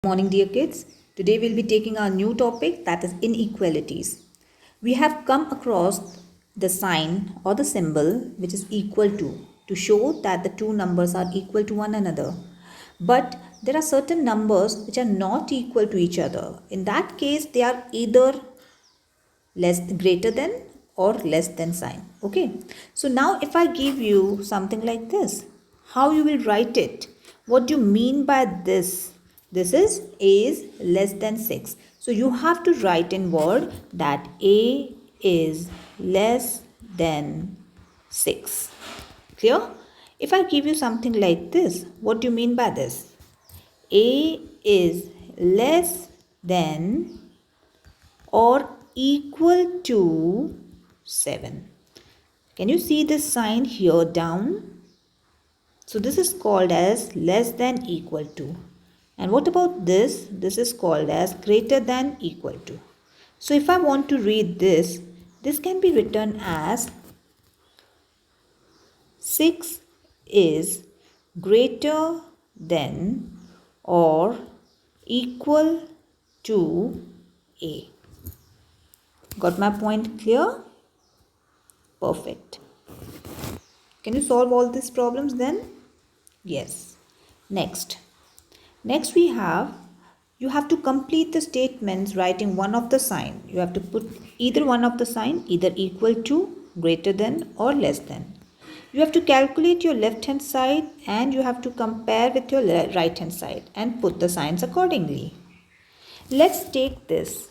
Morning dear kids. Today we'll be taking our new topic, that is inequalities. We have come across the sign or the symbol which is equal to show that the two numbers are equal to one another. But there are certain numbers which are not equal to each other. In that case they are either greater than or less than sign. Okay. So now if I give you something like this, how you will write it? What do you mean by this? This is A is less than 6. So you have to write in word that A is less than 6. Clear? If I give you something like this, what do you mean by this? A is less than or equal to 7. Can you see this sign here down? So this is called as less than equal to. And what about this? This is called as greater than equal to. So if I want to read this, this can be written as 6 is greater than or equal to A. Got my point clear? Perfect. Can you solve all these problems then? Yes. Next you have to complete the statements writing one of the sign. You have to put either one of the sign, either equal to, greater than or less than. You have to calculate your left hand side and you have to compare with your right hand side and put the signs accordingly. Let's take this.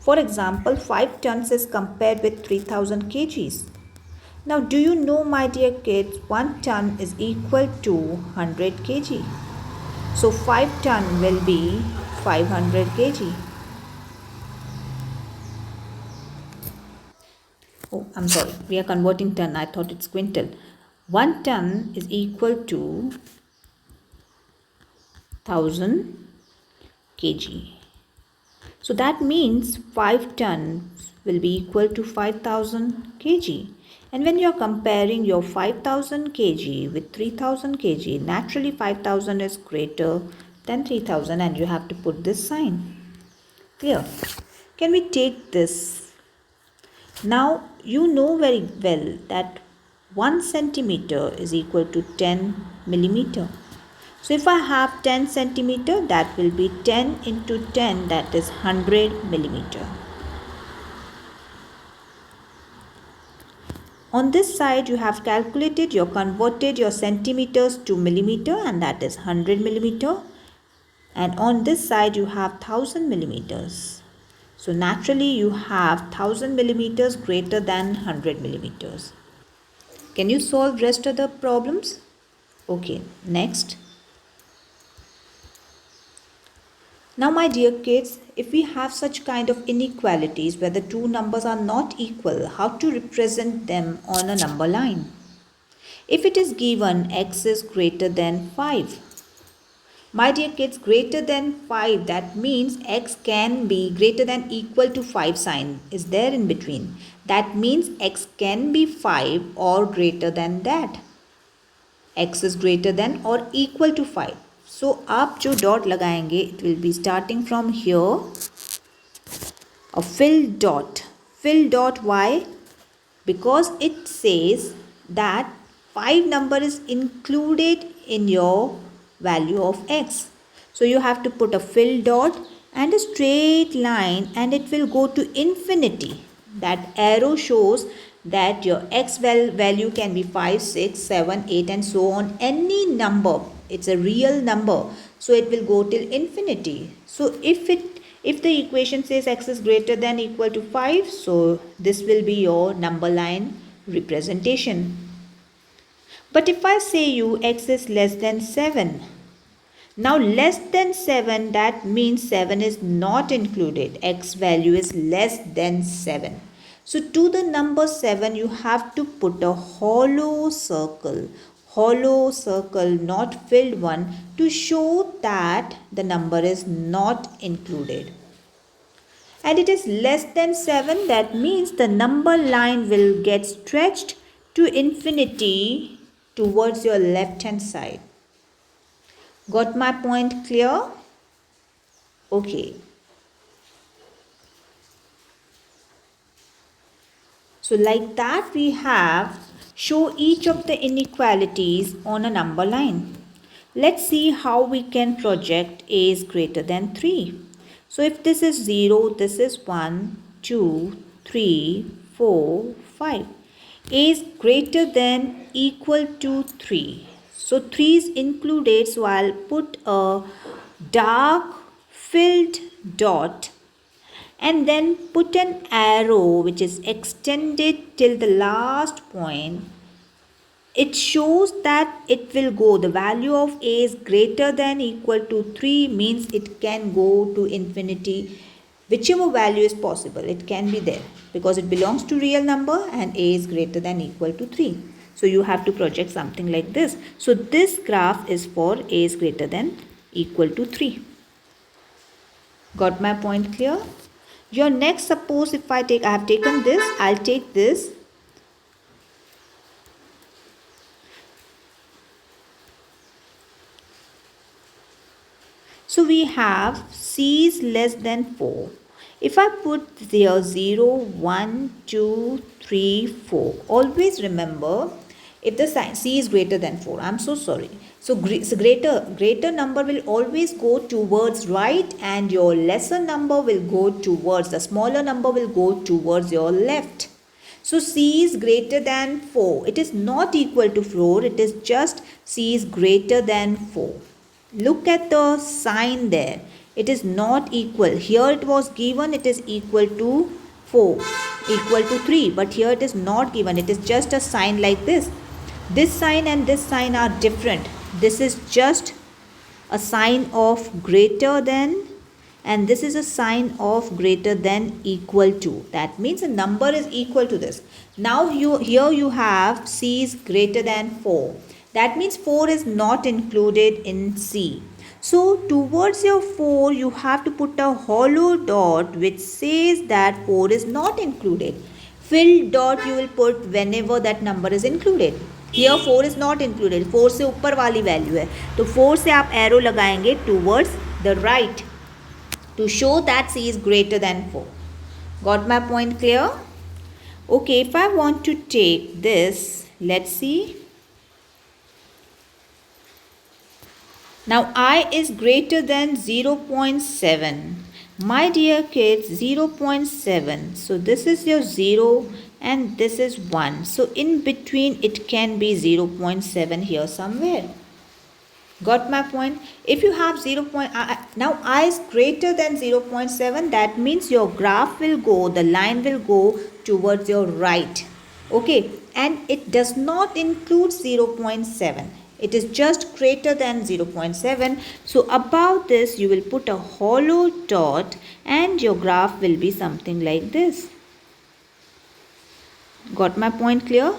For example, 5 tons is compared with 3000 kgs. Now do you know, my dear kids, 1 ton is equal to 100 kg. So 5 ton will be 500 kg. Oh, I'm sorry. We are converting ton. I thought it's quintal. 1 ton is equal to 1000 kg. So that means 5 tons will be equal to 5000 kg. And when you are comparing your 5000 kg with 3000 kg, naturally 5000 is greater than 3000 and you have to put this sign. Clear? Can we take this? Now you know very well that 1 centimeter is equal to 10 millimeter. So if I have 10 centimeter, that will be 10 into 10, that is 100 millimeter. On this side, you have calculated, you converted your centimeters to millimeter, and that is 100 millimeter. And on this side, you have 1000 millimeters. So naturally, you have 1000 millimeters greater than 100 millimeters. Can you solve rest of the problems? Okay, next. Now my dear kids, if we have such kind of inequalities where the two numbers are not equal, how to represent them on a number line? If it is given x is greater than 5. My dear kids, greater than 5, that means x can be greater than equal to 5 sign is there in between. That means x can be 5 or greater than that. X is greater than or equal to 5. So आप जो dot लगाएंगे, it will be starting from here, a fill dot. Fill dot, why? Because it says that 5 number is included in your value of x. So you have to put a fill dot and a straight line and it will go to infinity. That arrow shows that your x value can be 5, 6, 7, 8 and so on. Any number, it's a real number, so it will go till infinity. So if the equation says x is greater than equal to 5, so this will be your number line representation. But if I say you x is less than 7, now less than 7, that means 7 is not included. X value is less than 7. So to the number 7, you have to put a hollow circle, not filled one, to show that the number is not included. And it is less than 7, that means the number line will get stretched to infinity towards your left hand side. Got my point clear? Okay. So like that we have show each of the inequalities on a number line. Let's see how we can project a is greater than 3. So if this is 0, this is 1, 2, 3, 4, 5. A is greater than equal to 3. So 3 is included, so I'll put a dark filled dot and then put an arrow which is extended till the last point. It shows that it will go, the value of a is greater than equal to 3 means it can go to infinity. Whichever value is possible, it can be there because it belongs to real number and a is greater than equal to 3. So you have to project something like this. So this graph is for a is greater than equal to 3. Got my point clear? Your next, suppose if I have taken this, I'll take this. So we have c is less than 4. If I put there 0, 1, 2, 3, 4, always remember if the sign c is greater than 4, I'm so sorry. So greater number will always go towards right and your lesser number will go towards, the smaller number will go towards your left. So c is greater than 4. It is not equal to 4. It is just c is greater than 4. Look at the sign there. It is not equal. Here it was given it is equal to 4, equal to 3. But here it is not given. It is just a sign like this. This sign and this sign are different. This is just a sign of greater than, and this is a sign of greater than equal to. That means a number is equal to this. Now here you have c is greater than 4. That means 4 is not included in c. So towards your 4 you have to put a hollow dot which says that 4 is not included. Filled dot you will put whenever that number is included. Here 4 is not included. 4 से ऊपर वाली value है तो 4 से आप arrow लगाएंगे towards the right to show that c is greater than 4. Got my point clear? Okay, if I want to take this, let's see. Now I is greater than 0.7. My dear kids, 0.7. So this is your 0 and this is 1. So in between it can be 0.7 here somewhere. Got my point? If you have 0. Now I is greater than 0.7, that means your graph will go, the line will go towards your right. Okay, and it does not include 0.7. It is just greater than 0.7. So above this you will put a hollow dot and your graph will be something like this. Got my point clear?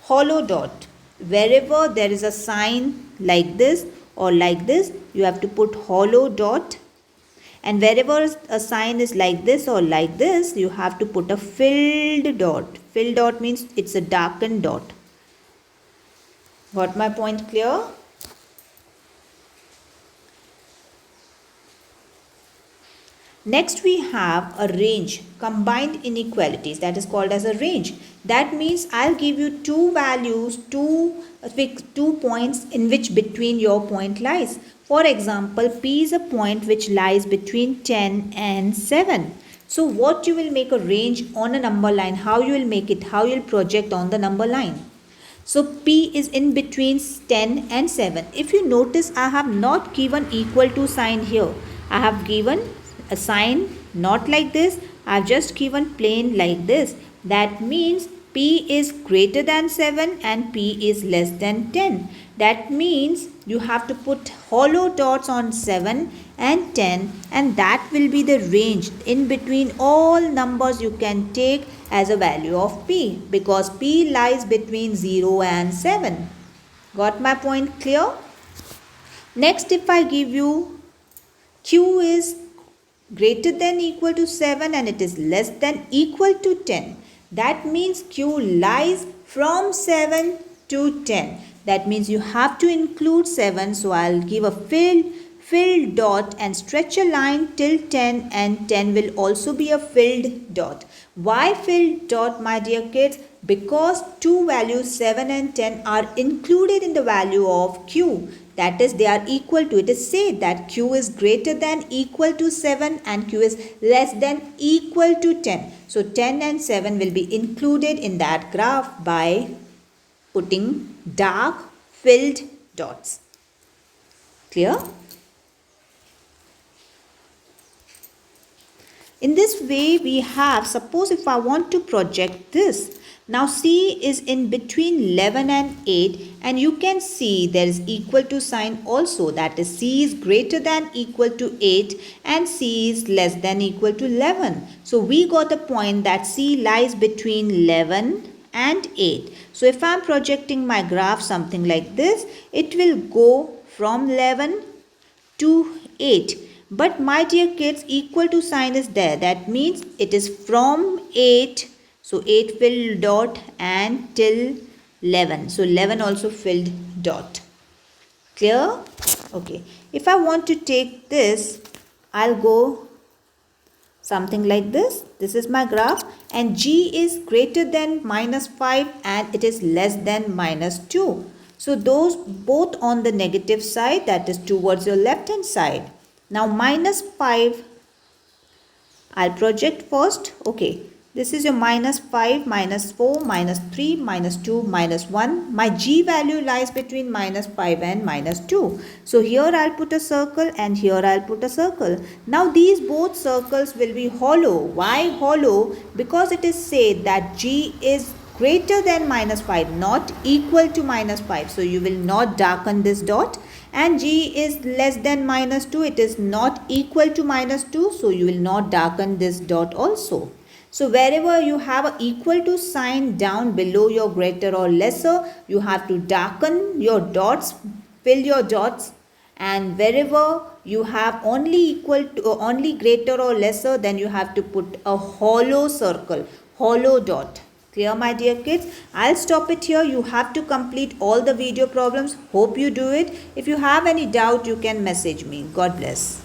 Hollow dot. Wherever there is a sign like this or like this, you have to put hollow dot. And wherever a sign is like this or like this, you have to put a filled dot. Filled dot means it's a darkened dot. Got my point clear? Next we have a range, combined inequalities, that is called as a range. That means I'll give you two values, two points in which between your point lies. For example, P is a point which lies between 10 and 7. So what you will make a range on a number line, how you will make it, how you will project on the number line. So P is in between 10 and 7. If you notice, I have not given equal to sign here. I have given a sign not like this. I have just given plain like this. That means P is greater than 7 and P is less than 10. That means you have to put hollow dots on 7 and 10, and that will be the range in between all numbers you can take as a value of P, because P lies between 0 and 7. Got my point clear? Next, if I give you Q is greater than equal to 7 and it is less than equal to 10. That means Q lies from 7 to 10. That means you have to include 7. So I'll give a filled dot and stretch a line till 10, and 10 will also be a filled dot. Why filled dot, my dear kids? Because two values 7 and 10 are included in the value of q. That is, they are equal to, it is said that q is greater than equal to 7 and q is less than equal to 10. So 10 and 7 will be included in that graph by putting dark filled dots. Clear? In this way we have, suppose if I want to project this. Now C is in between 11 and 8, and you can see there is equal to sign also, that is C is greater than equal to 8 and C is less than equal to 11. So we got a point that C lies between 11 and 8. So if I am projecting my graph something like this, it will go from 11 to 8. But my dear kids, equal to sign is there. That means it is from 8. So 8 filled dot and till 11. So 11 also filled dot. Clear? Okay. If I want to take this, I'll go something like this. This is my graph, and G is greater than -5 and it is less than -2. So those both on the negative side, that is towards your left hand side. Now -5, I'll project first. Okay, this is your -5, -4, -3, -2, -1. My G value lies between -5 and -2. So here I'll put a circle and here I'll put a circle. Now these both circles will be hollow. Why hollow? Because it is said that G is greater than -5, not equal to -5. So you will not darken this dot. And G is less than -2. It is not equal to -2. So you will not darken this dot also. So wherever you have an equal to sign down below your greater or lesser, you have to darken your dots, fill your dots. And wherever you have only equal to only greater or lesser, then you have to put a hollow circle, hollow dot. Clear, my dear kids? I'll stop it here. You have to complete all the video problems. Hope you do it. If you have any doubt, you can message me. God bless.